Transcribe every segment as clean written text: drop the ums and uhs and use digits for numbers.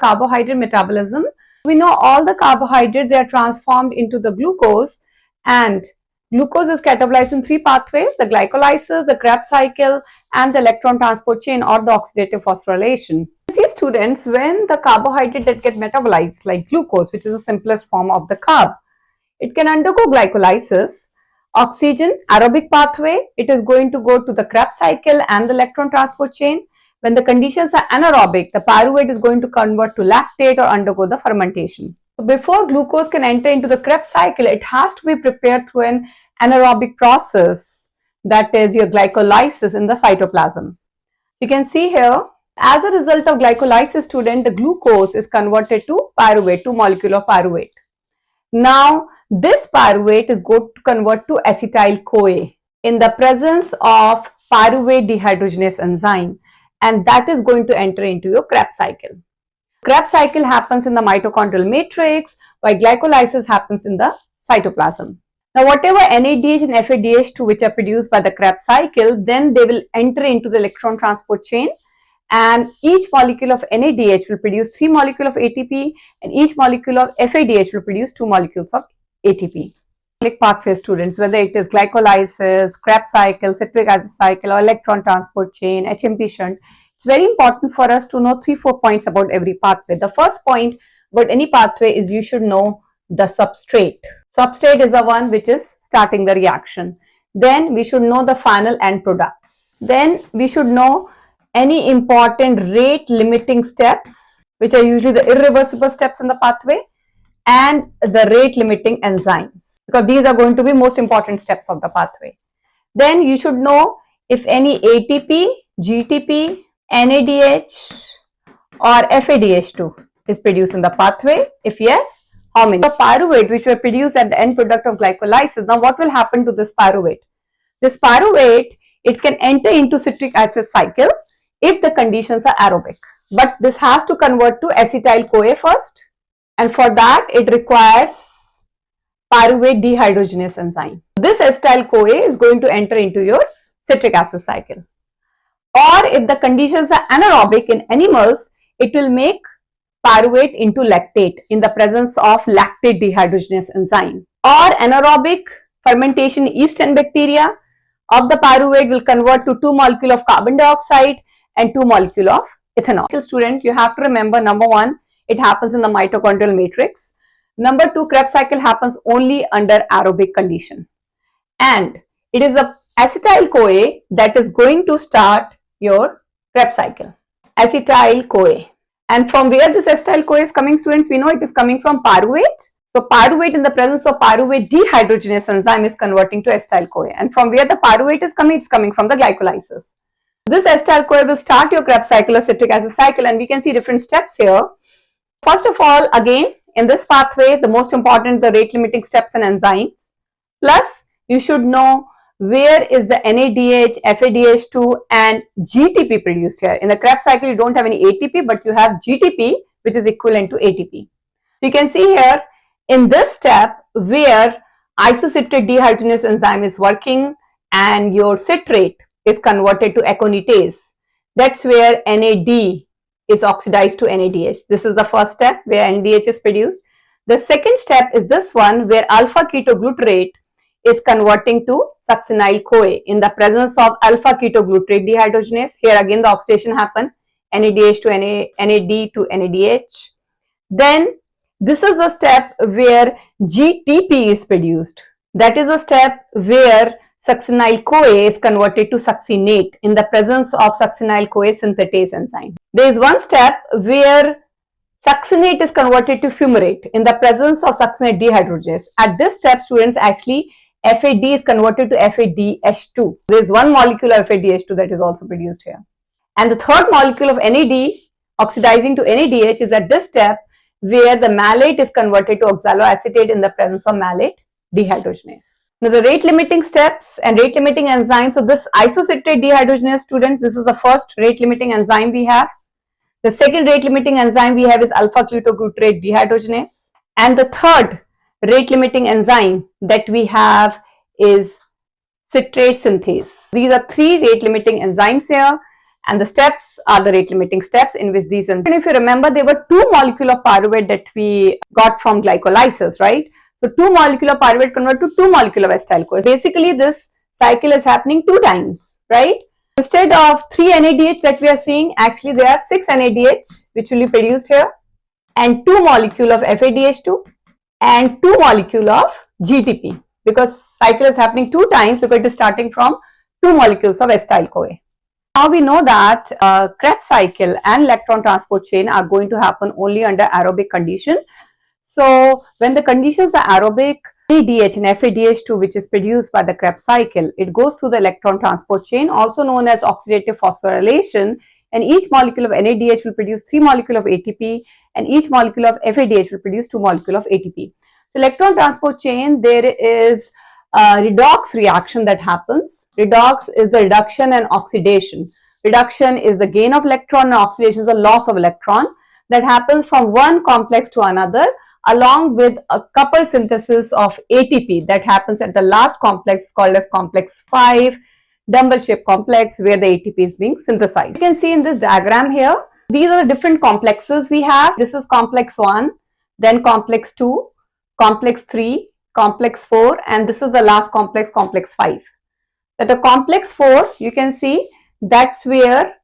carbohydrate metabolism. We know all the carbohydrates, they are transformed into the glucose, and glucose is catabolized in three pathways: the glycolysis, the Krebs cycle, and the electron transport chain, or the oxidative phosphorylation. See, students, when the carbohydrate that get metabolized like glucose, which is the simplest form of the carb, it can undergo glycolysis. Oxygen, aerobic pathway, it is going to go to the Krebs cycle and the electron transport chain. When the conditions are anaerobic, the pyruvate is going to convert to lactate or undergo the fermentation. So before glucose can enter into the Krebs cycle, it has to be prepared through an anaerobic process, that is your glycolysis in the cytoplasm. You can see here, as a result of glycolysis, student, the glucose is converted to pyruvate, 2 molecule of pyruvate. Now, this pyruvate is going to convert to acetyl-CoA in the presence of pyruvate dehydrogenase enzyme, and that is going to enter into your Krebs cycle. Krebs cycle happens in the mitochondrial matrix, while glycolysis happens in the cytoplasm. Now, whatever NADH and FADH2 which are produced by the Krebs cycle, then they will enter into the electron transport chain, and each molecule of NADH will produce 3 molecules of ATP, and each molecule of FADH will produce 2 molecules of ATP. Pathway, students, whether it is glycolysis, Krebs cycle, citric acid cycle, or electron transport chain, HMP shunt, it's very important for us to know 3-4 points about every pathway. The first point about any pathway is you should know the substrate. Substrate is the one which is starting the reaction. Then we should know the final end products. Then we should know any important rate limiting steps, which are usually the irreversible steps in the pathway, and the rate limiting enzymes, because these are going to be most important steps of the pathway. Then you should know if any ATP, GTP, NADH or FADH2 is produced in the pathway. If yes, how many? The pyruvate which were produced at the end product of glycolysis. Now what will happen to this pyruvate? This pyruvate, it can enter into citric acid cycle if the conditions are aerobic, but this has to convert to acetyl-CoA first, and for that it requires pyruvate dehydrogenase enzyme. This acetyl-CoA is going to enter into your citric acid cycle. Or if the conditions are anaerobic in animals, it will make pyruvate into lactate in the presence of lactate dehydrogenase enzyme. Or anaerobic fermentation yeast and bacteria of the pyruvate will convert to 2 molecule of carbon dioxide and 2 molecule of ethanol. Student, you have to remember, number 1, it happens in the mitochondrial matrix. Number 2, Krebs cycle happens only under aerobic condition. And it is a acetyl-CoA that is going to start your Krebs cycle. Acetyl-CoA. And from where this acetyl-CoA is coming, students, we know it is coming from pyruvate. So pyruvate in the presence of pyruvate dehydrogenase enzyme is converting to acetyl-CoA. And from where the pyruvate is coming, it's coming from the glycolysis. This acetyl-CoA will start your Krebs cycle or citric acid cycle, and we can see different steps here. First of all, again, in this pathway, the most important, the rate limiting steps and enzymes. Plus, you should know where is the NADH, FADH2 and GTP produced here. In the Krebs cycle, you don't have any ATP, but you have GTP, which is equivalent to ATP. So you can see here, in this step, where isocitrate dehydrogenase enzyme is working and your citrate is converted to aconitase, that's where NAD is oxidized to NADH. This is the first step where NADH is produced. The second step is this one, where alpha ketoglutarate is converting to succinyl-CoA in the presence of alpha ketoglutarate dehydrogenase. Here again the oxidation happen, NADH to NAD to NADH. Then this is the step where GTP is produced. That is a step where succinyl-CoA is converted to succinate in the presence of succinyl-CoA synthetase enzyme. There is one step where succinate is converted to fumarate in the presence of succinate dehydrogenase. At this step, students, actually FAD is converted to FADH2. There is one molecule of FADH2 that is also produced here. And the third molecule of NAD oxidizing to NADH is at this step where the malate is converted to oxaloacetate in the presence of malate dehydrogenase. Now the rate limiting steps and rate limiting enzymes. So this isocitrate dehydrogenase, students, this is the first rate limiting enzyme we have. The second rate limiting enzyme we have is alpha ketoglutarate dehydrogenase. And the third rate limiting enzyme that we have is citrate synthase. These are 3 rate limiting enzymes here. and the steps are the rate limiting steps in which these enzymes. And if you remember, there were 2 molecules of pyruvate that we got from glycolysis, right? So 2 molecules of pyruvate convert to 2 molecules of acetyl-CoA. Basically, this cycle is happening 2 times, right? Instead of 3 NADH that we are seeing, actually there are 6 NADH which will be produced here, and 2 molecules of FADH2 and 2 molecules of GTP, because cycle is happening 2 times because it is starting from 2 molecules of acetyl-CoA. Now we know that Krebs cycle and electron transport chain are going to happen only under aerobic condition. So when the conditions are aerobic, ADH and FADH2, which is produced by the Krebs cycle, it goes through the electron transport chain, also known as oxidative phosphorylation, and each molecule of NADH will produce 3 molecules of ATP, and each molecule of FADH will produce 2 molecules of ATP. So electron transport chain, there is a redox reaction that happens. Redox is the reduction and oxidation. Reduction is the gain of electron and oxidation is the loss of electron that happens from one complex to another, along with a coupled synthesis of ATP that happens at the last complex called as complex 5, dumbbell shaped complex, where the ATP is being synthesized. You can see in this diagram here, these are the different complexes we have. This is complex 1, then complex 2, complex 3, complex 4, and this is the last complex, complex 5. At the complex 4, you can see that's where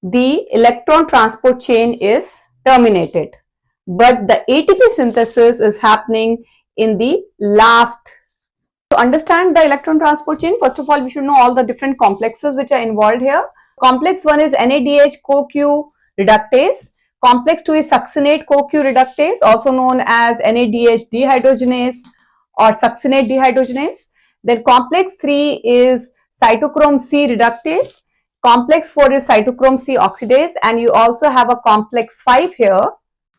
the electron transport chain is terminated, but the ATP synthesis is happening in the last. To understand the electron transport chain, first of all, we should know all the different complexes which are involved here. Complex 1 is NADH CoQ reductase. Complex 2 is succinate CoQ reductase, also known as NADH dehydrogenase or succinate dehydrogenase. Then complex 3 is cytochrome C reductase. Complex 4 is cytochrome C oxidase, and you also have a complex 5 here,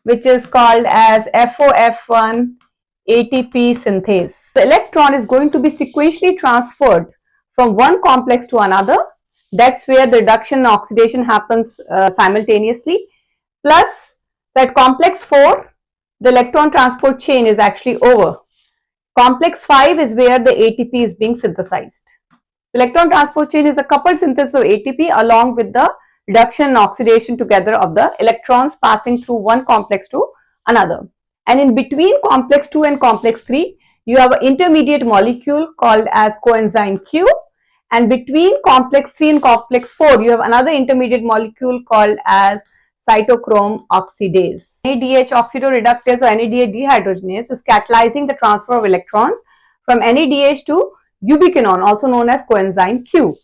which is called as FOF1 ATP synthase. The electron is going to be sequentially transferred from one complex to another. That's where the reduction and oxidation happens simultaneously. Plus, at complex 4, the electron transport chain is actually over. Complex 5 is where the ATP is being synthesized. The electron transport chain is a coupled synthesis of ATP along with the reduction and oxidation together of the electrons passing through one complex to another. And in between complex 2 and complex 3, you have an intermediate molecule called as coenzyme Q. And between complex 3 and complex 4, you have another intermediate molecule called as cytochrome oxidase. NADH oxidoreductase or NADH dehydrogenase is catalyzing the transfer of electrons from NADH to ubiquinone, also known as coenzyme Q.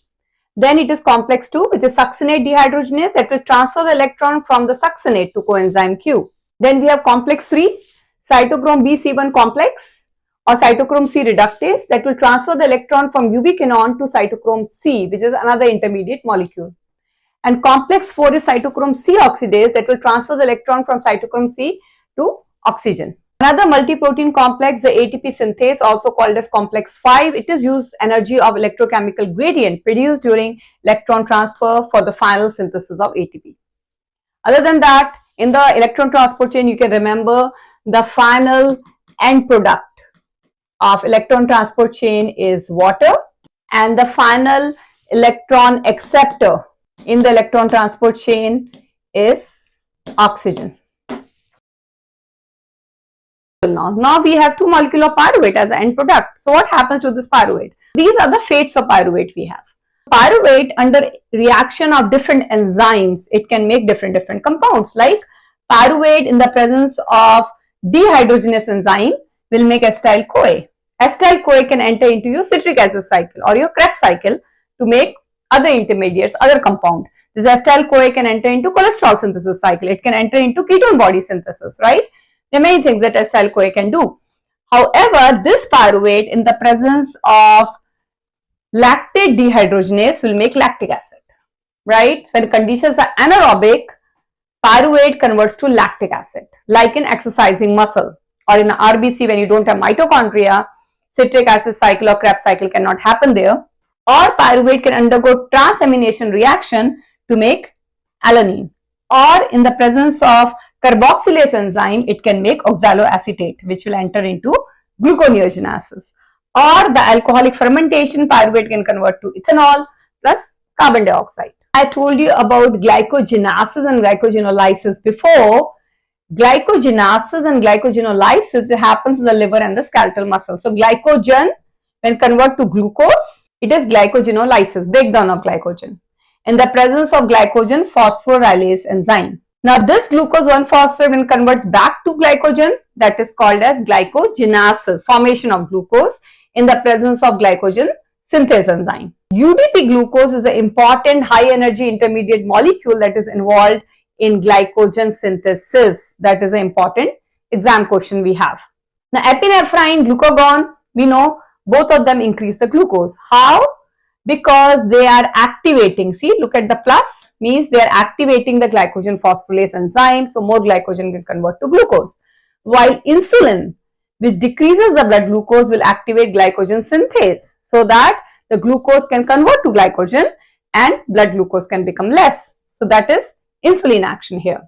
Then it is complex 2, which is succinate dehydrogenase, that will transfer the electron from the succinate to coenzyme Q. Then we have complex 3, cytochrome BC1 complex or cytochrome C reductase, that will transfer the electron from ubiquinone to cytochrome C, which is another intermediate molecule. And complex 4 is cytochrome C oxidase, that will transfer the electron from cytochrome C to oxygen. Another multi-protein complex, the ATP synthase, also called as complex 5, it is used energy of electrochemical gradient produced during electron transfer for the final synthesis of ATP. Other than that, in the electron transport chain, you can remember the final end product of electron transport chain is water, and the final electron acceptor in the electron transport chain is oxygen. Now we have 2 molecules of pyruvate as an end product. So what happens to this pyruvate? These are the fates of pyruvate we have. Pyruvate, under reaction of different enzymes, it can make different compounds. Like pyruvate in the presence of dehydrogenase enzyme will make acetyl-CoA. Acetyl-CoA can enter into your citric acid cycle or your Krebs cycle to make other intermediates, other compound. This acetyl-CoA can enter into cholesterol synthesis cycle. It can enter into ketone body synthesis, right? There are many things that acetyl-CoA can do. However, this pyruvate in the presence of lactate dehydrogenase will make lactic acid, right? When conditions are anaerobic, pyruvate converts to lactic acid, like in exercising muscle or in RBC when you don't have mitochondria. Citric acid cycle or Krebs cycle cannot happen there. Or pyruvate can undergo transamination reaction to make alanine. Or in the presence of carboxylase enzyme, it can make oxaloacetate, which will enter into gluconeogenesis. Or the alcoholic fermentation, pyruvate can convert to ethanol plus carbon dioxide. I told you about glycogenesis and glycogenolysis before. Glycogenesis and glycogenolysis happens in the liver and the skeletal muscle. So glycogen, when converted to glucose, it is glycogenolysis, breakdown of glycogen. In the presence of glycogen phosphorylase enzyme. Now this glucose 1-phosphate when converts back to glycogen, that is called as glycogenesis, formation of glucose in the presence of glycogen synthase enzyme. UDP glucose is an important high energy intermediate molecule that is involved in glycogen synthesis. That is an important exam question we have. Now epinephrine, glucagon, we know both of them increase the glucose. How? Because they are activating, see, look at the plus, means they are activating the glycogen phosphorylase enzyme, so more glycogen can convert to glucose. While insulin, which decreases the blood glucose, will activate glycogen synthase, so that the glucose can convert to glycogen and blood glucose can become less. So that is insulin action here.